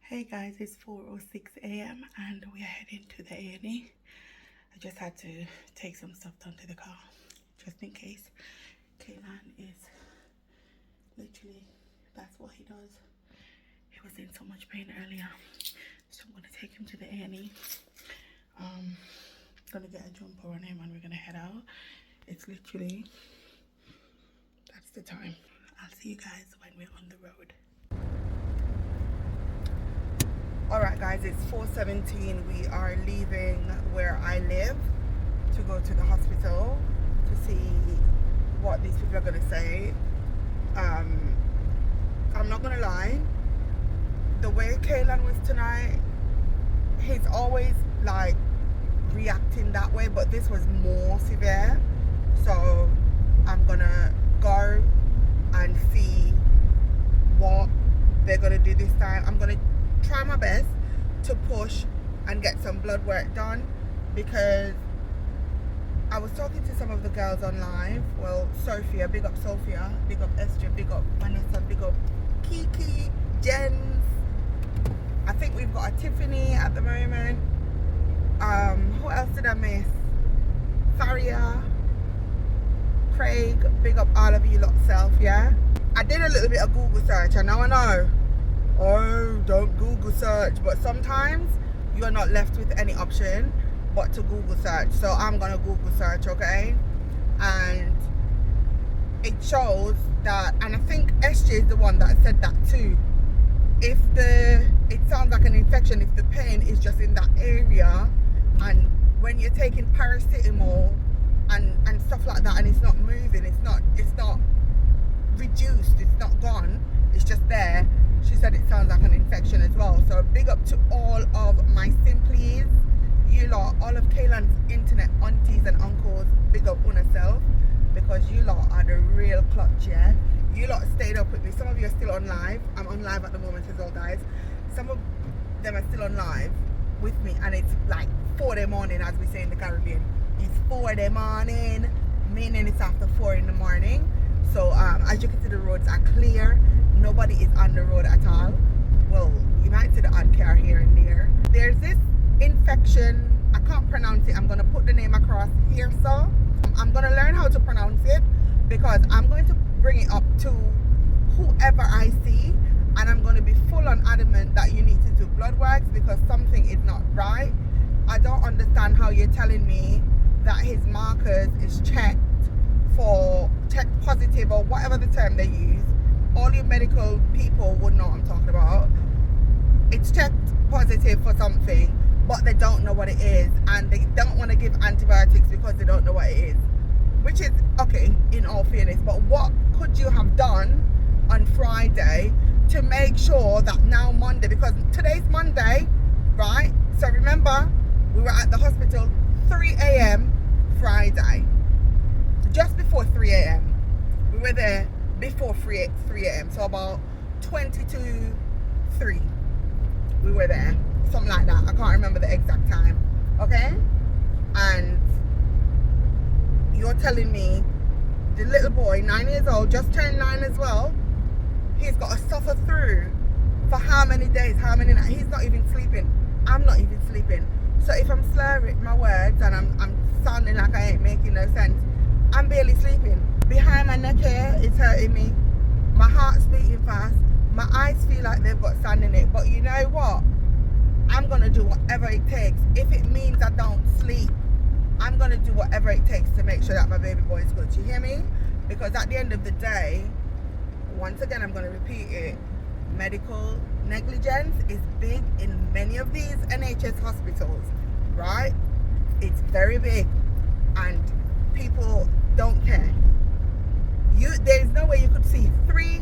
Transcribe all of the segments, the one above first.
Hey guys, it's 4:06 a.m. and we are heading to the A&E. I just had to take some stuff down to the car just in case. Kaelan is literally, that's what he does. He was in so much pain earlier, so I'm going to take him to the A&E. Gonna get a jumper on him and we're gonna head out. It's literally, that's the time. I'll see you guys when we're on the road. Alright guys, it's 4:17. We are leaving where I live to go to the hospital to see what these people are going to say. I'm not going to lie, the way Kaelan was tonight, he's always like reacting that way, but this was more severe. So I'm going to go and see what they're going to do this time. I'm going to try my best to push and get some blood work done, because I was talking to some of the girls on live. Well, Sophia, big up Sophia, big up Esther, big up Vanessa, big up Kiki, Jens. I think we've got a Tiffany at the moment. Who else did I miss? Faria, Craig, big up all of you lot self, yeah? I did a little bit of Google search, and now I know, oh, don't Google search, but sometimes you're not left with any option but to Google search. So I'm gonna Google search, okay? And it shows that, and I think SJ is the one that said that too, if it sounds like an infection if the pain is just in that area, and when you're taking paracetamol and stuff like that and it's not moving, it's not reduced, it's not gone, it's just there. She said it sounds like an infection as well. So big up to all of my simplies, you lot, all of Kaelan's internet aunties and uncles. Big up on yourself, because you lot are the real clutch, yeah? You lot stayed up with me. Some of you are still on live. I'm on live at the moment as well, guys. Some of them are still on live with me, and it's like 4 in the morning, as we say in the Caribbean. It's 4 in the morning, meaning it's after 4 in the morning. So as you can see, the roads are clear. Nobody is on the road at all. Well, you might see the odd car here and there. There's this infection, I can't pronounce it. I'm going to put the name across here, so I'm going to learn how to pronounce it, because I'm going to bring it up to whoever I see, and I'm going to be full on adamant that you need to do blood works, because something is not right. I don't understand how you're telling me that his markers is checked positive, or whatever the term they use. All you medical people would know what I'm talking about. It's checked positive for something, but they don't know what it is, and they don't want to give antibiotics because they don't know what it is, which is okay in all fairness. But what could you have done on Friday to make sure that now Monday, because today's Monday, right? So remember, we were at the hospital 3 a.m. Friday, just before 3 a.m. We were there before 3 a.m. So about 22:03 we were there, something like that. I can't remember the exact time, okay? And you're telling me the little boy, 9 years old, just turned 9 as well, he's got to suffer through for how many days, how many nights? He's not even sleeping. I'm not even sleeping. So if I'm slurring my words and I'm sounding like I ain't making no sense, I'm barely sleeping. Behind my neck here, it's hurting me. My heart's beating fast. My eyes feel like they've got sand in it. But you know what? I'm going to do whatever it takes. If it means I don't sleep, I'm going to do whatever it takes to make sure that my baby boy is good. You hear me? Because at the end of the day, once again, I'm going to repeat it. Medical negligence is big in many of these NHS hospitals, right? It's very big, and people don't care. There's no way you could see 3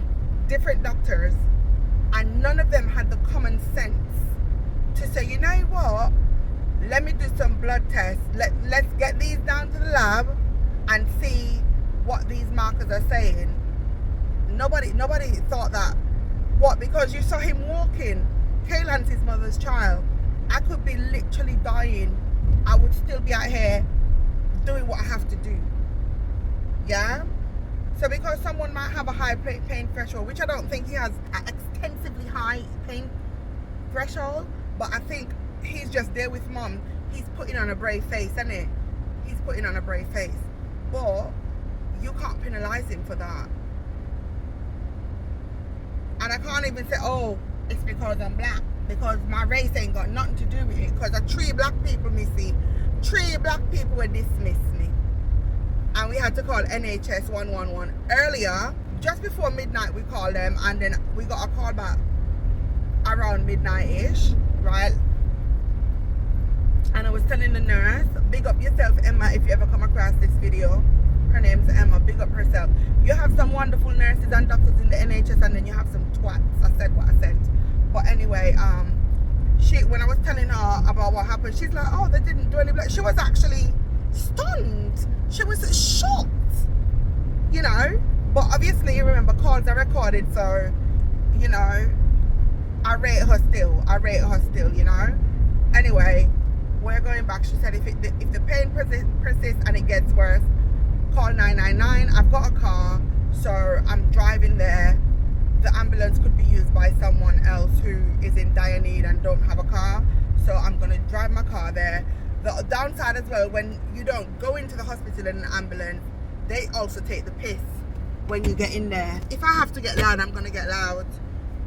different doctors and none of them had the common sense to say, you know what, let me do some blood tests, let's get these down to the lab and see what these markers are saying. Nobody thought that. What? Because you saw him walking. Kaelan's his mother's child. I could be literally dying. I would still be out here doing what I have to do. Yeah? So because someone might have a high pain threshold, which I don't think he has an extensively high pain threshold, but I think he's just there with mum. He's putting on a brave face, isn't it? He's putting on a brave face. But you can't penalise him for that. And I can't even say, oh, it's because I'm black. Because my race ain't got nothing to do with it. Because 3 black people, missy. 3 black people were dismissed me. And we had to call NHS 111 earlier. Just before midnight we called them. And then we got a call back around midnight-ish. Right? And I was telling the nurse, big up yourself, Emma, if you ever come across this video. Her name's Emma, big up herself. You have some wonderful nurses and doctors in the NHS, and then you have some twats. I said what I said. But anyway, when I was telling her about what happened, she's like, oh, they didn't do any blood. She was actually stunned. She was shocked, you know. But obviously, remember, calls are recorded, so, you know, I rate her still, you know. Anyway, we're going back. She said if the pain persists and it gets worse, call 999. I've got a car, so I'm driving there. The ambulance could be used by someone else who is in dire need and don't have a car, so I'm going to drive my car there. The downside as well, when you don't go into the hospital in an ambulance, they also take the piss when you get in there. If I have to get loud, I'm going to get loud.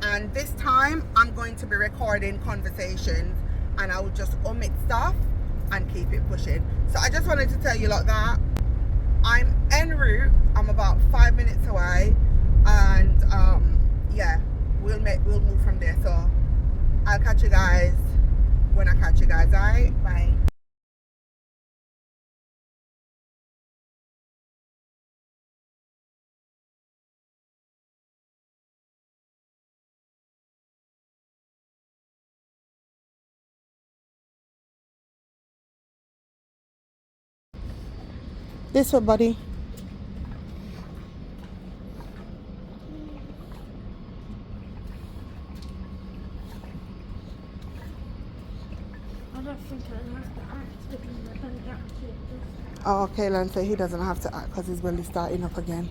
And this time I'm going to be recording conversations, and I will just omit stuff and keep it pushing. So I just wanted to tell you like that. I'm en route. I'm about 5 minutes away, and yeah, we'll move from there. So I'll catch you guys when I catch you guys. All right, bye. This way, buddy. I don't think I have to act because I don't actually exist. Oh, Kaelan said he doesn't have to act because his belly's starting up again.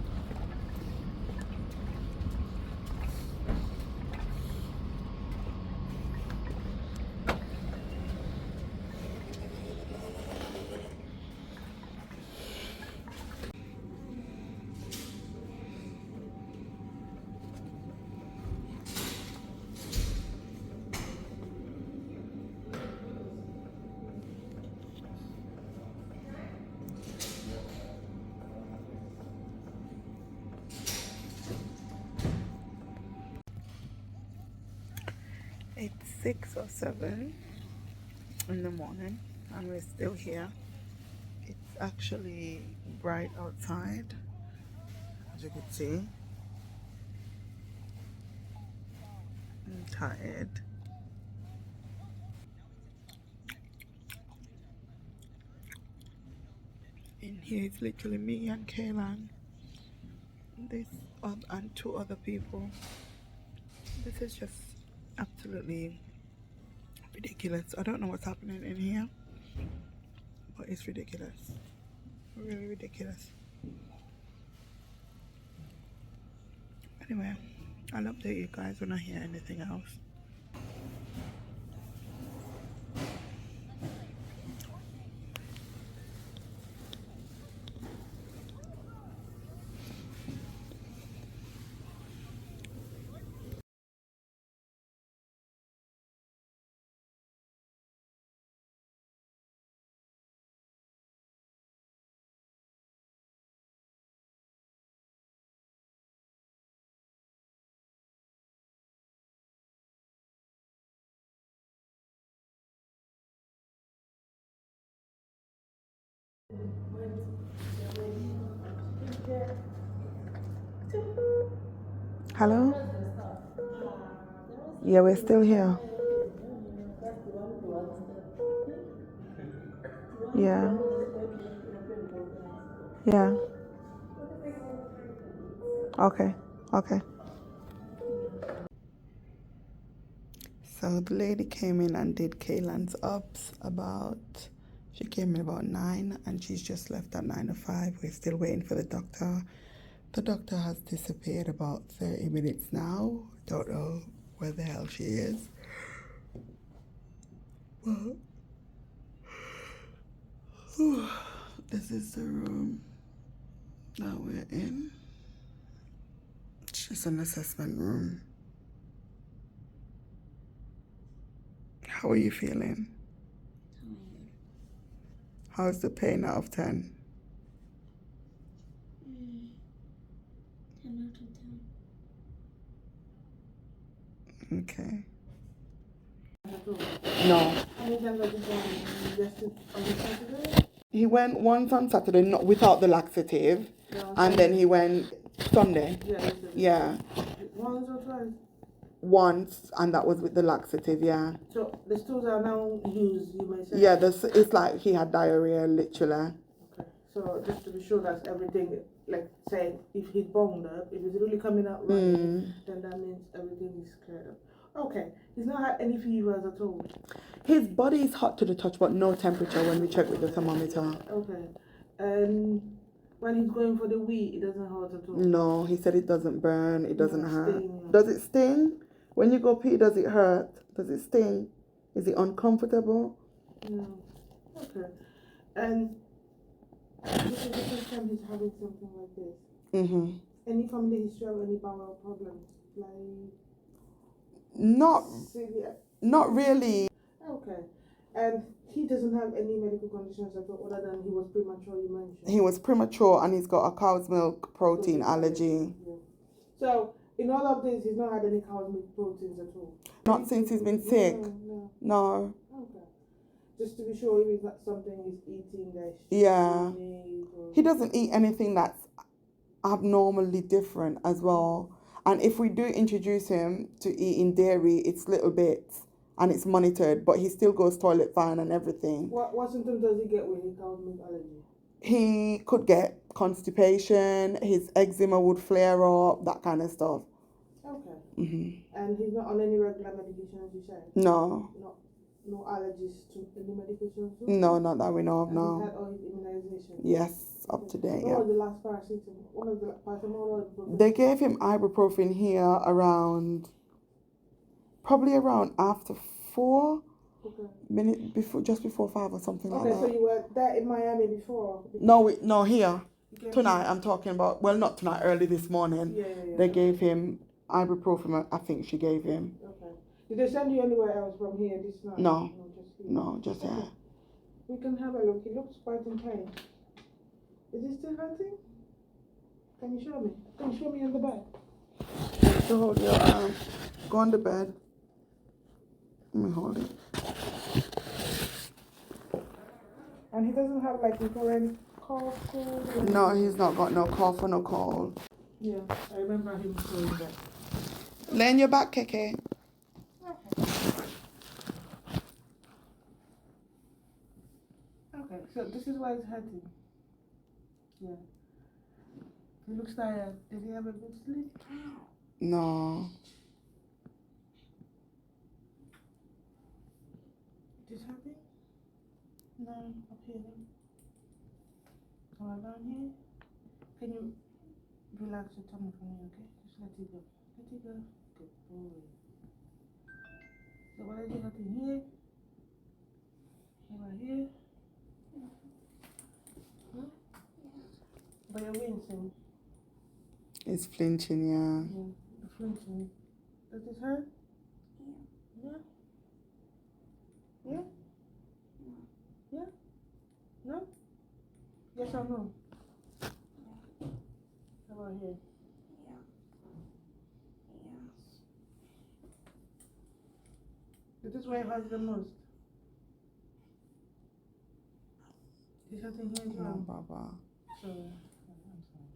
It's 6 or 7 in the morning and we're still here. It's actually bright outside, as you can see. I'm tired. In here it's literally me and Kaelan, and 2 other people. This is just absolutely ridiculous. I don't know what's happening in here, but it's ridiculous. Really ridiculous. Anyway, I'll update you guys when I hear anything else. Hello? Yeah, we're still here. Yeah. Yeah. Okay. Okay. So the lady came in and did Kaelan's ups she came in about 9 and she's just left at 9:05. We're still waiting for the doctor. The doctor has disappeared about 30 minutes now. Don't know where the hell she is. This is the room that we're in. It's just an assessment room. How are you feeling? Tired. How's the pain out of 10? 10 out of 10. Okay. No. He went once on Saturday, not without the laxative, and then he went Sunday. Yeah. Once or twice? Once, and that was with the laxative, yeah. So the stools are now used, you may say? Yeah, it's like he had diarrhea, literally. Okay. So just to be sure that's everything, like say, if he's bonged up, if it's really coming out right, then that means everything is cleared up. Okay. He's not had any fevers at all? His body is hot to the touch, but no temperature when we check with the thermometer. Okay. And when he's going for the wee, it doesn't hurt at all? No, he said it doesn't burn, it doesn't hurt. Sting. Does it sting? When you go pee, does it hurt? Does it sting? Is it uncomfortable? No. Okay. And this is the first time he's having something like this? Mm-hmm. Any family history of any bowel problems? Like Not really. Okay. And he doesn't have any medical conditions at all other than he was premature, you mentioned? He was premature and he's got a cow's milk protein allergy. Yeah. So, in all of this, he's not had any cow's milk proteins at all? Not since he's been sick. No. Okay. Just to be sure if it's not something he's eating that Yeah. He doesn't eat anything that's abnormally different as well. And if we do introduce him to eating dairy, it's little bits and it's monitored, but he still goes toilet fine and everything. What symptoms does he get with his cow's milk allergy? He could get constipation, his eczema would flare up, that kind of stuff. Okay. Mm-hmm. And he's not on any regular medication, as you said? No. No allergies to any medication? No, not that we know of, no. He had all his immunizations? Yes, up to date, yeah. What was the last paracetamol? One of the paracetamol? They gave him ibuprofen here probably around after 4 minutes, just before 5 or something like that. Okay, so you were there in Miami before? No, here. Tonight, I'm talking about, well, not tonight, early this morning. Yeah. They gave him ibuprofen, I think she gave him. Okay. Did they send you anywhere else from here this night? No. Just here. No, just here. Okay. We can have a look. He looks quite in pain. Is he still hurting? Can you show me? Can you show me on the bed? So hold your arm. Go on the bed. Let me hold it. And he doesn't have like recurrent cough, cold? No, he's not got no cough or no cold. Yeah, I remember him saying that. Lay on your back, Keke. Okay. Okay, so this is why it's hurting. Yeah. He looks tired. Did he have a good sleep? No. This hurting? No, up here. Or down here? Can you relax your tummy for me, okay? Just let it go. Let it go. Good boy. So what is it hurting here? Over here? Huh? But you're wincing. It's flinching, yeah. You're flinching. Does this hurt? Yeah. Yeah? Yeah? No? Yes or no? How about here? Is this where it hurts the most? Is something here as No, well? Baba. So, I'm sorry.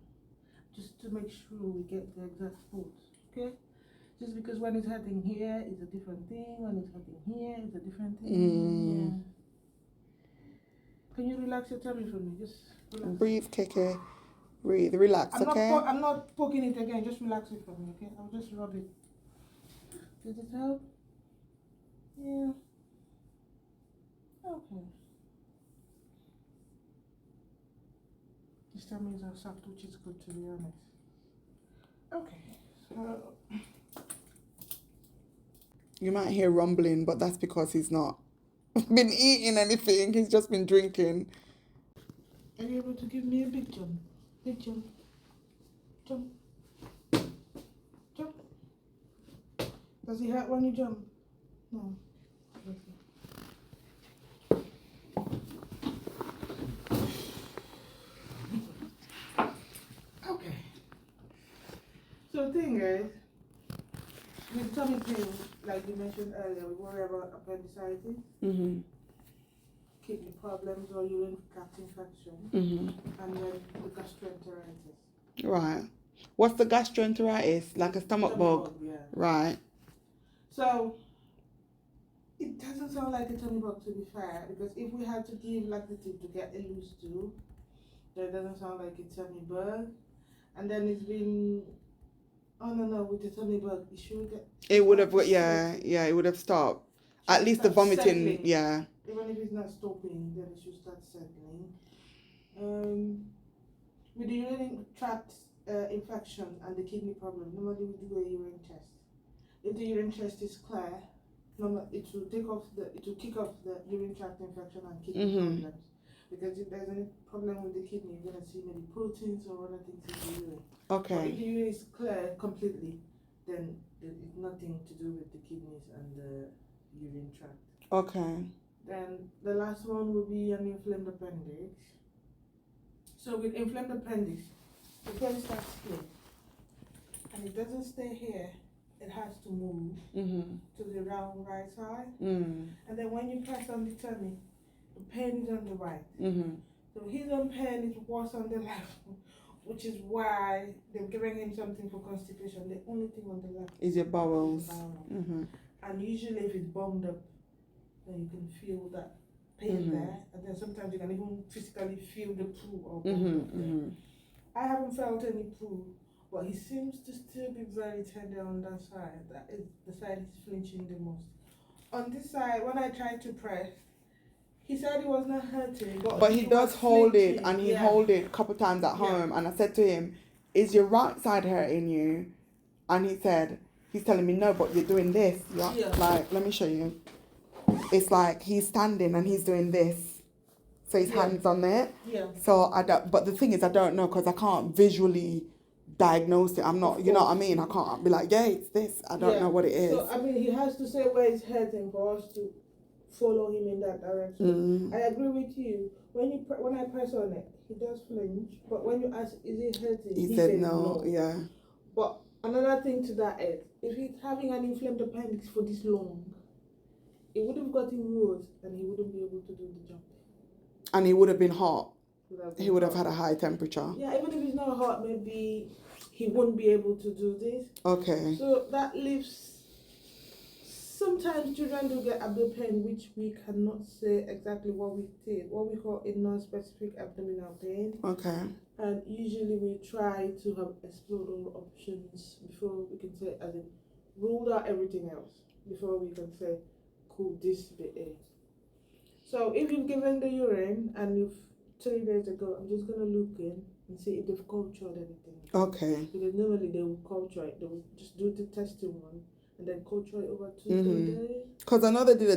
Just to make sure we get the exact spot, okay? Just because when it's hurting here, it's a different thing. When it's hurting here, it's a different thing. Yeah. Can you relax your tummy for me? Just relax. Breathe, Keke. Breathe. Relax, okay? I'm not poking it again. Just relax it for me, okay? I'll just rub it. Does it help? Yeah. Okay. This tummy is soft, which is good, to be honest. Okay. So You might hear rumbling, but that's because he's not been eating anything. He's just been drinking. Are you able to give me a big jump? Big jump. Jump. Jump. Does it hurt when you jump? No. Okay. So the thing is, with tummy pain, like you mentioned earlier, we worry about appendicitis, Mhm. kidney problems, or urine tract infection, Mhm. and then the gastroenteritis. Right. What's the gastroenteritis? Like a stomach bug. Yeah. Right. So it doesn't sound like a tummy bug, to be fair, because if we had to give laxative to get a loose stool, that doesn't sound like a tummy bug. And then it's been on and on with the tummy bug. It should get. It would have. Yeah. Yeah. It would have stopped. At least the start vomiting. settling. Yeah. Even if it's not stopping, then it should start settling. With the urinary tract infection and the kidney problem, normally we do a urine test. If the urine test is clear, it will kick off the urine tract infection and kidney problems. Because if there's any problem with the kidney, you're gonna see maybe proteins or other things in the urine. Okay. But if the urine is clear completely, then it's nothing to do with the kidneys and the urine tract. Okay. Then the last one will be an inflamed appendix. So with inflamed appendix, the belly starts here, and it doesn't stay here. It has to move to the round right side. And then when you press on the tummy, the pain is on the right. So his own pain is worse on the left, which is why they're giving him something for constipation. The only thing on the left is your bowels. And usually if it's bombed up, then you can feel that pain there. And then sometimes you can even physically feel the poo or I haven't felt any poo, but he seems to still be very tender on that side. That is the side he's flinching the most. On this side, when I tried to press, he said it was not hurting. But he does hold it, and he hold it a couple times at home. And I said to him, "Is your right side hurting you?" And he said, he's telling me, "No, but you're doing this." Like, let me show you. It's like he's standing and he's doing this. So his hands on it. So I don't, but the thing is, I don't know because I can't visually diagnose it. I'm not, you know what I mean? I can't be like, yeah, it's this. I don't know what it is. So, I mean, he has to say where it's hurting for us to follow him in that direction. I agree with you. When I press on it, he does flinch. But when you ask, is it hurting? He said no. Yeah. But another thing to that is, if he's having an inflamed appendix for this long, it would have gotten worse and he wouldn't be able to do the jump. And he would have been hot. He would have had a high temperature. Yeah, even if it's not hot, maybe he wouldn't be able to do this. Okay. So that leaves. Sometimes children do get abdominal pain, which we cannot say exactly what we did. What we call a non-specific abdominal pain. Okay. And usually we try to have explored all options before we can say, as in, ruled out everything else before we can say, could this be it? So if you've given the urine and you've 3 days ago, I'm just gonna look in and see if they've cultured anything. Okay. Because normally they will culture it. They will just do the testing one and then culture it over 2 3 days. Because I know they did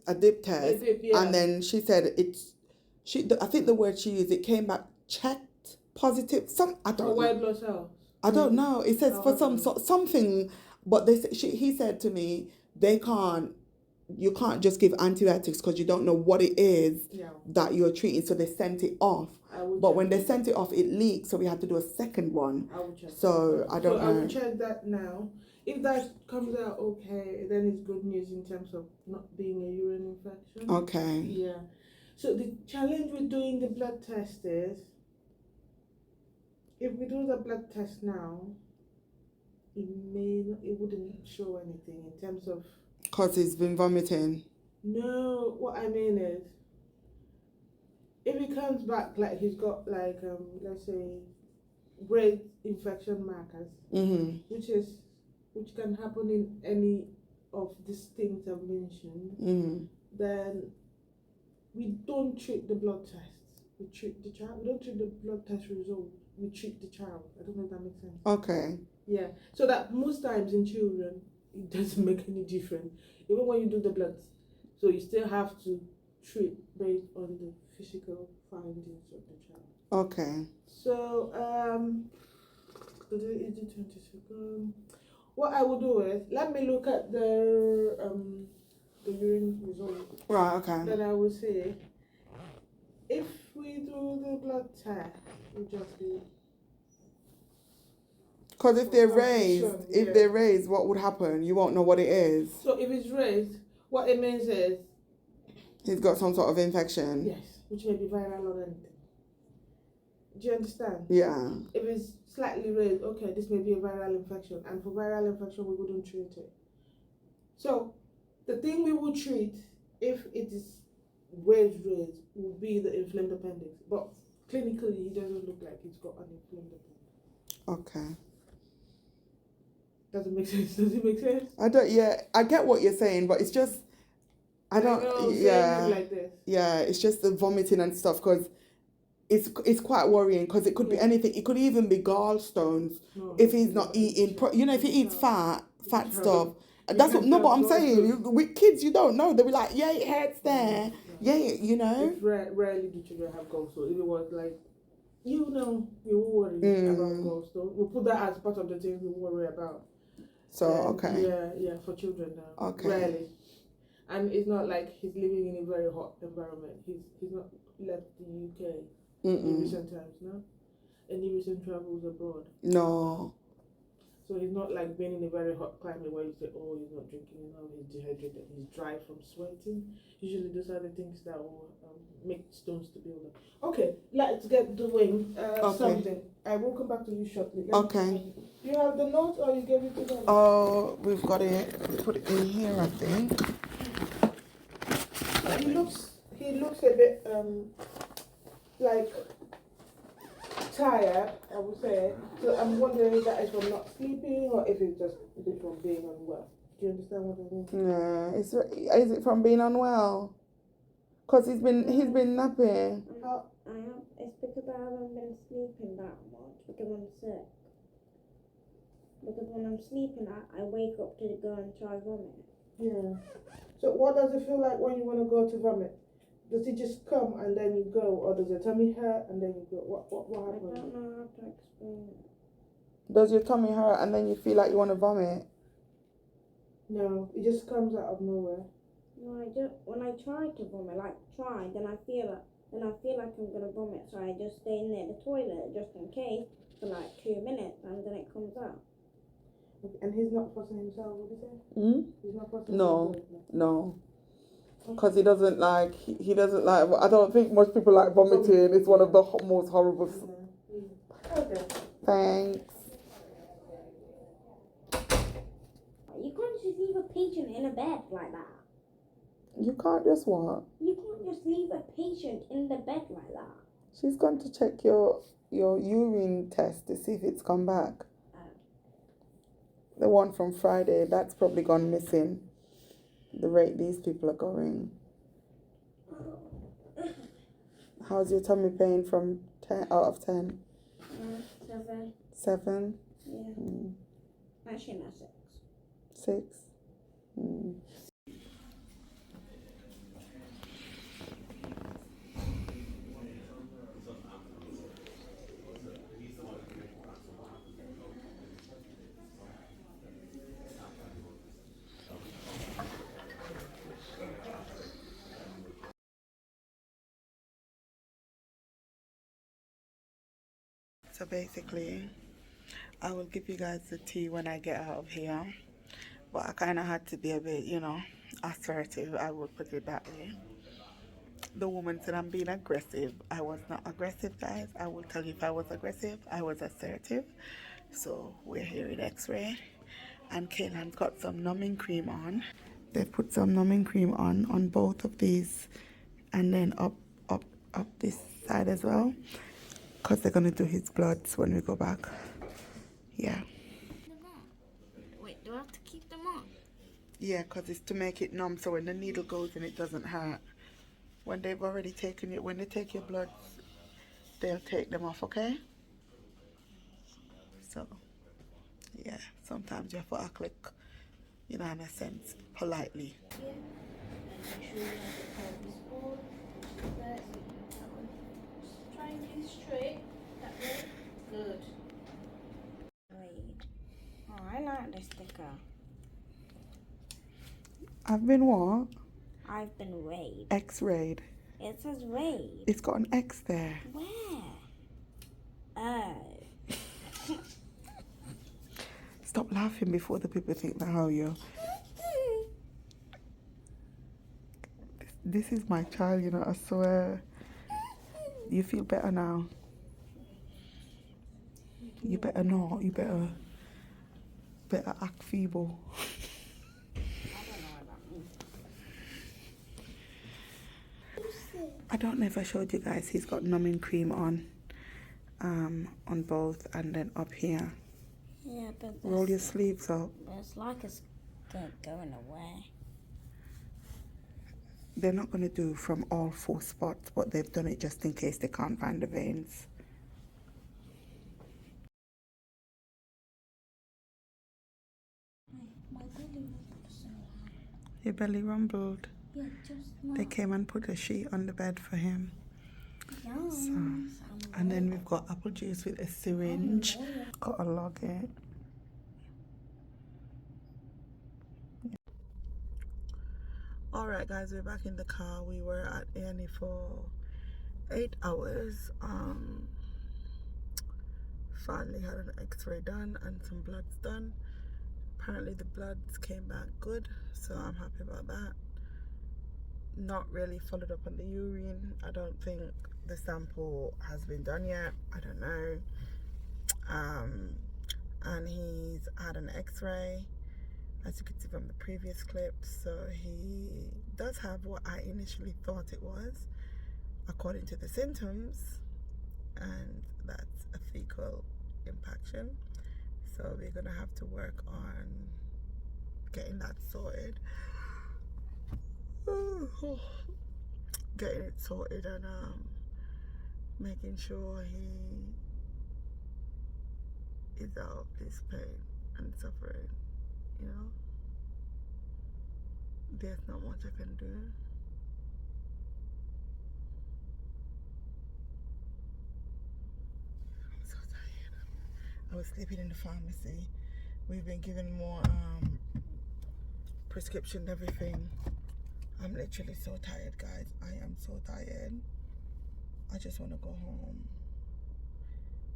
a dip test, and then she said I think the word she used, it came back checked positive. I don't know. White blood cells. I don't know. It says for something, but he said to me you can't just give antibiotics because you don't know what it is that you're treating. So they sent it off. But when they sent it off, it leaked. So we had to do a second one. I will check. So I don't know. I will check that now. If that comes out okay, then it's good news in terms of not being a urine infection. Okay. Yeah. So the challenge with doing the blood test is, if we do the blood test now, it wouldn't show anything in terms of. Because he's been vomiting. No, what I mean is, if he comes back like he's got like let's say grade infection markers, which can happen in any of these things I've mentioned, then we don't treat the blood tests. We treat the child. We don't treat the blood test result. We treat the child. I don't know if that makes sense. Okay. Yeah. So that most times in children, it doesn't make any difference, even when you do the bloods. So you still have to treat based on the physical findings of the child. Okay. So, today is the 22nd. What I will do is, let me look at the urine result. Right, okay. Then I will say, if we do the blood test, it will just be. Because if they're Consultation, raised, what would happen? You won't know what it is. So if it's raised, what it means is, He's got some sort of infection. yes, which may be viral or anything. Do you understand? Yeah. If it's slightly raised, okay, this may be a viral infection, and for viral infection, we wouldn't treat it. So, the thing we will treat, if it is raised, will be the inflamed appendix. But clinically, he doesn't look like he's got an inflamed appendix. Okay. Does it make sense? Does it make sense? I get what you're saying, but it's just, Like this. Yeah, it's just the vomiting and stuff, because it's quite worrying, because it could be anything. It could even be gallstones if he's not eating, if he eats fat stuff. That's what, but I'm saying, with kids, you don't know. They'll be like, yeah, it hurts there. Yeah, It's rarely do children have gallstones. If it was like, we will worry about gallstones. We'll put that as part of the things we worry about. So, okay. Yeah, for children now. Okay. Rarely. And it's not like he's living in a very hot environment. He's not left the UK in recent times, no? Any recent travels abroad? No. So he's not like being in a very hot climate where you say, oh, he's not drinking enough, he's dehydrated, he's dry from sweating. Usually those are the things that will make stones to build up. Okay, let's get doing something. I will come back to you shortly. Okay. Do you have the note or you gave it to them? Oh, we've got it. We put it in here, I think. He looks a bit like tired, I would say. So I'm wondering if that is from not sleeping or if it's just from being unwell. Do you understand what I mean? Yeah, is it from being unwell? Because he's been napping. It's because I haven't been sleeping that much because I'm sick. Because when I'm sleeping, I wake up to go and try vomit. Yeah. So what does it feel like when you want to go to vomit? Does it just come and then you go, or does your tummy hurt and then you go? What happens? I don't know how to explain it. Does your tummy hurt and then you feel like you want to vomit? No, it just comes out of nowhere. No, when I try to vomit, then I feel like I'm gonna vomit, so I just stay near the toilet just in case for like 2 minutes, and then it comes out. Okay. And he's not forcing himself, would you say? He's not forcing No, himself? no. Because he doesn't like, I don't think most people like vomiting. It's one of the most horrible. Okay. Thanks. You can't just leave a patient in a bed like that. You can't just what? You can't just leave a patient in the bed like that. She's going to check your urine test to see if it's come back. The one from Friday, that's probably gone missing. The rate these people are going. How's your tummy pain from 10 out of 10? 7. 7? Yeah. Actually, not 6. 6? So basically, I will give you guys the tea when I get out of here. But I kind of had to be a bit, assertive. I would put it that way. The woman said I'm being aggressive. I was not aggressive, guys. I will tell you if I was aggressive, I was assertive. So we're here in X-ray. And Kaelan's got some numbing cream on. They've put some numbing cream on both of these. And then up this side as well. Because they're going to do his bloods when we go back. Yeah. Wait, do I have to keep them on? Yeah, because it's to make it numb so when the needle goes in, it doesn't hurt. When they've already taken it, when they take your bloods, they'll take them off, okay? So, yeah, sometimes you have to act like, in a sense, politely. Yeah. sure you have the pelvis forward, which is there, so you have that one. Just try and do straight, that way. Good. Read. Oh, I like this sticker. I've been what? I've been weighed. X-rayed. It says weighed. It's got an X there. Where? Oh. Stop laughing before the people think that how you. This is my child, you know, I swear. You feel better now? You better not. You better act feeble. I don't know what that means. I don't know if I showed you guys, he's got numbing cream on both, and then up here. Yeah, but Roll your sleeves up. it's like it's going away. They're not going to do from all 4 spots, but they've done it just in case they can't find the veins. My belly rumbled so high. Your belly rumbled. Yeah, just now. They came and put a sheet on the bed for him. Yum. And then we've got apple juice with a syringe. Got to log it. Alright guys, we're back in the car. We were at A&E for 8 hours. Finally had an x-ray done and some bloods done. Apparently the bloods came back good, so I'm happy about that. Not really followed up on the urine. I don't think the sample has been done yet. I don't know. And he's had an x-ray, as you can see from the previous clip. So he does have what I initially thought it was, according to the symptoms, and that's a fecal impaction. So we're gonna have to work on getting that sorted. Getting it sorted and making sure he is out of this pain and suffering, you know. There's not much I can do. I'm so tired. I was sleeping in the pharmacy. We've been given more prescription and everything. I'm literally so tired, guys. I am so tired. I just want to go home.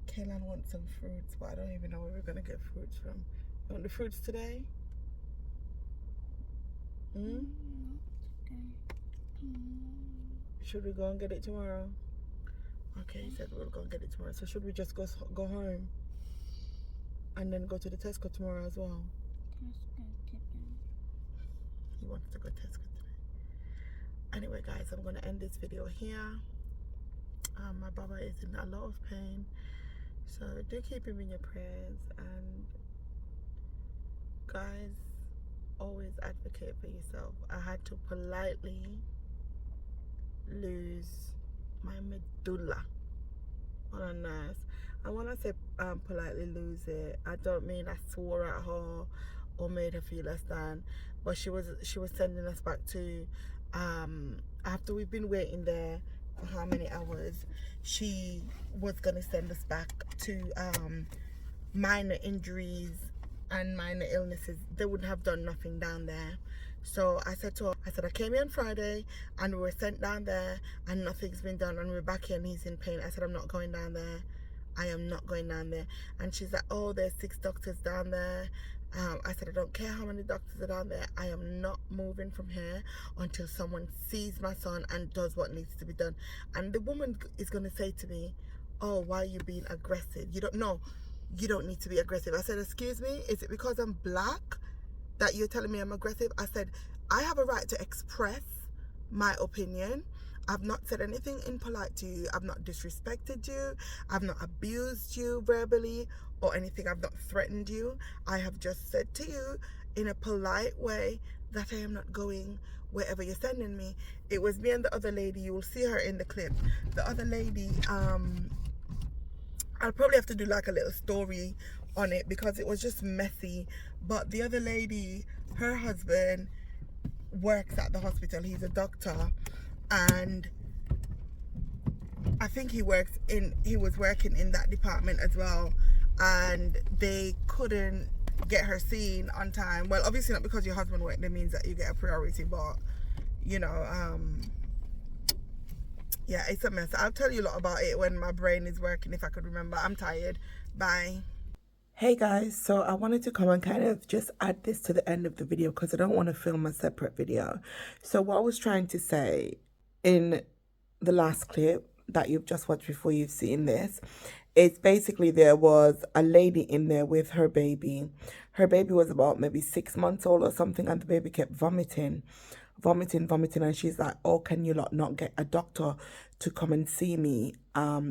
Kaelan wants some fruits, but I don't even know where we're gonna get fruits from. You want the fruits today? Should we go and get it tomorrow? Okay, he said we'll go and get it tomorrow. So should we just go home and then go to the Tesco tomorrow as well? He wants to go Tesco today. Anyway, guys, I'm gonna end this video here. My baba is in a lot of pain, so do keep him in your prayers, and guys, always advocate for yourself. I had to politely lose my medulla on a nurse. And when I say politely lose it, I don't mean I swore at her or made her feel less than, but she was sending us back to after we've been waiting there for how many hours, she was gonna send us back to minor injuries and minor illnesses. They wouldn't have done nothing down there. So I said to her, I came here on Friday and we were sent down there and nothing's been done, and we're back here and he's in pain. I said, I'm not going down there. I am not going down there. And she's like, oh, there's 6 doctors down there. I said, I don't care how many doctors are down there. I am not moving from here until someone sees my son and does what needs to be done. And the woman is going to say to me, oh, why are you being aggressive? You don't need to be aggressive. I said, excuse me, is it because I'm black that you're telling me I'm aggressive? I said, I have a right to express my opinion. I've not said anything impolite to you. I've not disrespected you. I've not abused you verbally or anything. I've not threatened you. I have just said to you in a polite way that I am not going wherever you're sending me. It was me and the other lady. You will see her in the clip. The other lady, I'll probably have to do like a little story on it because it was just messy. But the other lady, her husband works at the hospital. He's a doctor, and I think he was working in that department as well, and they couldn't get her seen on time. Well, obviously not because your husband worked, that means that you get a priority, but you know, yeah, it's a mess. I'll tell you a lot about it when my brain is working, if I could remember. I'm tired. Bye. Hey guys, so I wanted to come and kind of just add this to the end of the video because I don't want to film a separate video. So what I was trying to say in the last clip that you've just watched before you've seen this, it's basically there was a lady in there with her baby. Her baby was about maybe 6 months old or something, and the baby kept vomiting, and she's like, oh, can you not get a doctor to come and see me,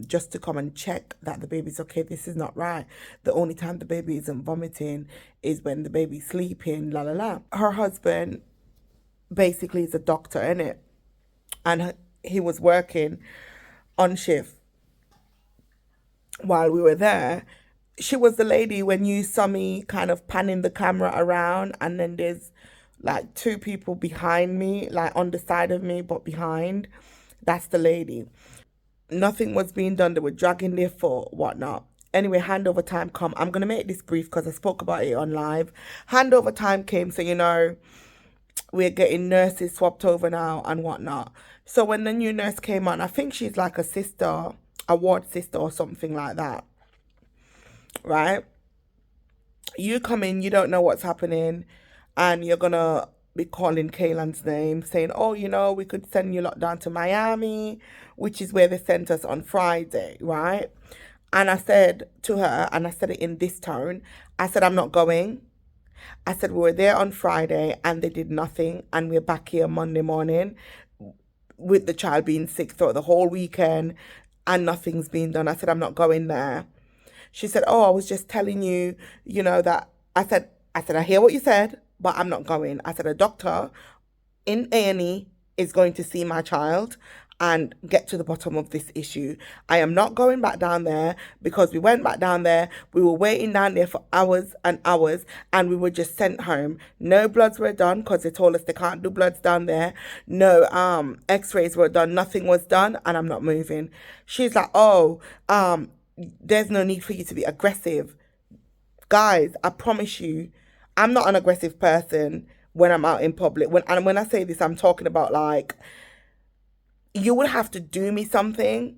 just to come and check that the baby's okay? This is not right. The only time the baby isn't vomiting is when the baby's sleeping, la la la. Her husband basically is a doctor, innit? And he was working on shift while we were there. She was the lady when you saw me kind of panning the camera around, and then there's like 2 people behind me, like on the side of me, but behind. That's the lady. Nothing was being done. They were dragging their foot, whatnot. Anyway, handover time come. I'm going to make this brief because I spoke about it on live. Handover time came, so, you know, we're getting nurses swapped over now and whatnot. So when the new nurse came on, I think she's like a sister, a ward sister or something like that, right? You come in, you don't know what's happening, and you're going to be calling Kaelan's name, saying, oh, you know, we could send you lot down to Miami, which is where they sent us on Friday, right? And I said to her, and I said it in this tone, I said, I'm not going. I said, we were there on Friday and they did nothing, and we're back here Monday morning with the child being sick throughout the whole weekend and nothing's been done. I said, I'm not going there. She said, oh, I was just telling you, you know, that I said, I hear what you said, but I'm not going. I said, a doctor in A&E is going to see my child and get to the bottom of this issue. I am not going back down there, because we went back down there, we were waiting down there for hours and hours, and we were just sent home. No bloods were done because they told us they can't do bloods down there. No x-rays were done, nothing was done, and I'm not moving. She's like, oh, there's no need for you to be aggressive. Guys, I promise you, I'm not an aggressive person when I'm out in public. When I say this, I'm talking about, like, you would have to do me something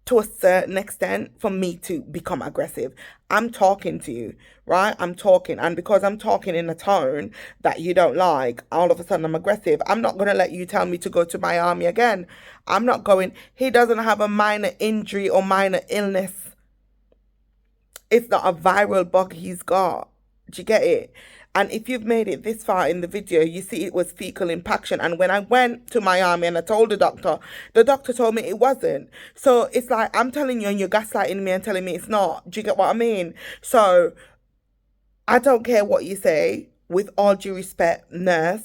to a certain extent for me to become aggressive. I'm talking to you, right? I'm talking. And because I'm talking in a tone that you don't like, all of a sudden I'm aggressive. I'm not going to let you tell me to go to Miami again. I'm not going. He doesn't have a minor injury or minor illness. It's not a viral bug he's got. Do you get it? And if you've made it this far in the video, you see it was fecal impaction. And when I went to Miami and I told the doctor told me it wasn't. So it's like, I'm telling you and you're gaslighting me and telling me it's not. Do you get what I mean? So I don't care what you say. With all due respect, nurse,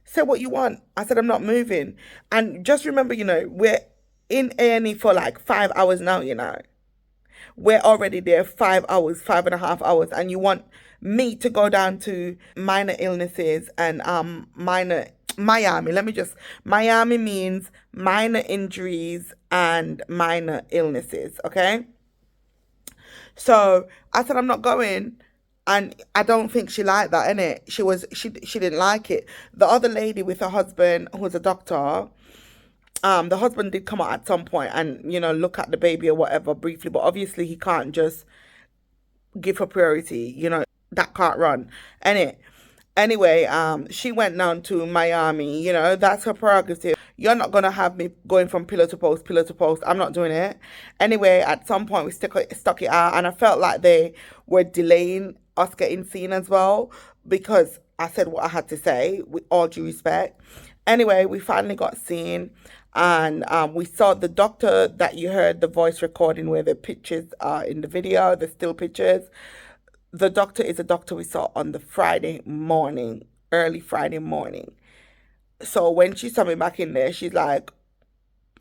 say what you want. I said, I'm not moving. And just remember, you know, we're in A&E for like 5 hours now, you know. We're already there 5 hours, 5.5 hours, and you want me to go down to minor illnesses and Miami. Miami means minor injuries and minor illnesses, okay? So I said, I'm not going. And I don't think she liked that, innit? She didn't like it. The other lady with her husband, who's a doctor, the husband did come out at some point and, you know, look at the baby or whatever briefly, but obviously he can't just give her priority, you know, that can't run. Anyway, she went down to Miami, you know, that's her prerogative. You're not going to have me going from pillar to post. I'm not doing it. Anyway, at some point we stuck it out, and I felt like they were delaying us getting seen as well, because I said what I had to say with all due respect. Anyway, we finally got seen, and we saw the doctor that you heard the voice recording where the pictures are in the video, the still pictures. The doctor is a doctor we saw on the Friday morning, early Friday morning. So when she saw me back in there, she's like,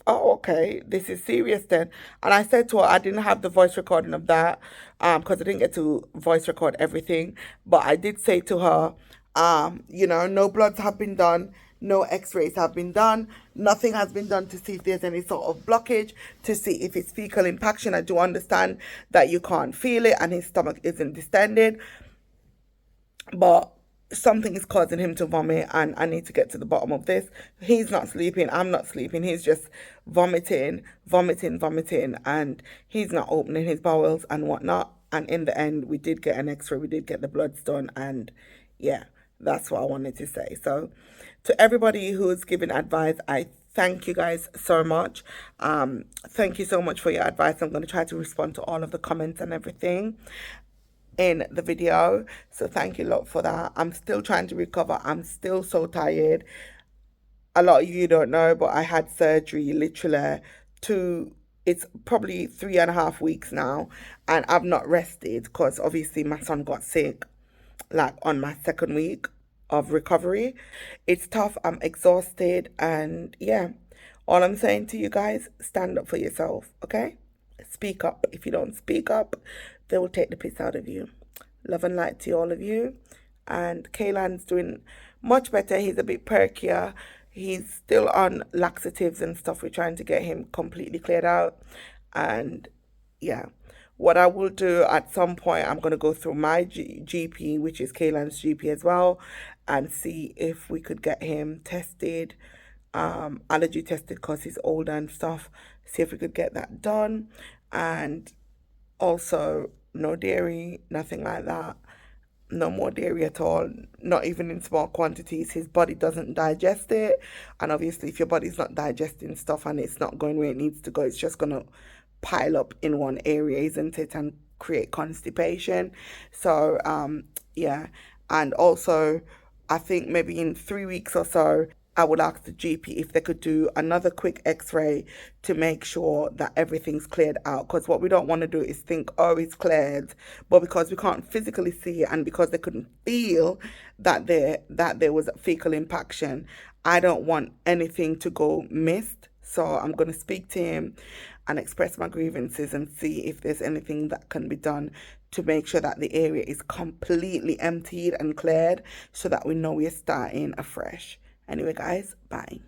oh, okay, this is serious then. And I said to her, I didn't have the voice recording of that, because I didn't get to voice record everything. But I did say to her, No bloods have been done, no x-rays have been done, nothing has been done to see if there's any sort of blockage, to see if it's fecal impaction. I do understand that you can't feel it and his stomach isn't distended, but something is causing him to vomit, and I need to get to the bottom of this. He's not sleeping, I'm not sleeping, he's just vomiting, and he's not opening his bowels and whatnot. And in the end, we did get an x-ray, we did get the bloods done, and yeah, that's what I wanted to say. So to everybody who's giving advice, I thank you guys so much. Thank you so much for your advice. I'm going to try to respond to all of the comments and everything in the video, so thank you a lot for that. I'm still trying to recover. I'm still so tired. A lot of you don't know, but I had surgery literally it's probably 3.5 weeks now, and I've not rested because obviously my son got sick like on my second week of recovery. It's tough, I'm exhausted, and yeah, all I'm saying to you guys, stand up for yourself, okay? Speak up. If you don't speak up, they will take the piss out of you. Love and light to all of you. And Kaelan's doing much better. He's a bit perkier. He's still on laxatives and stuff. We're trying to get him completely cleared out. And yeah, what I will do at some point, I'm going to go through my GP, which is Kaelan's GP as well, and see if we could get him tested, allergy tested because he's older and stuff. See if we could get that done. And also no dairy, nothing like that. No more dairy at all, not even in small quantities. His body doesn't digest it, and obviously if your body's not digesting stuff and it's not going where it needs to go, it's just going to pile up in one area, isn't it, and create constipation. So yeah, and also I think maybe in 3 weeks or so, I would ask the GP if they could do another quick x-ray to make sure that everything's cleared out. Because what we don't want to do is think, oh, it's cleared, but because we can't physically see it and because they couldn't feel that there was fecal impaction, I don't want anything to go missed. So I'm going to speak to him and express my grievances and see if there's anything that can be done to make sure that the area is completely emptied and cleared so that we know we're starting afresh. Anyway, guys, bye.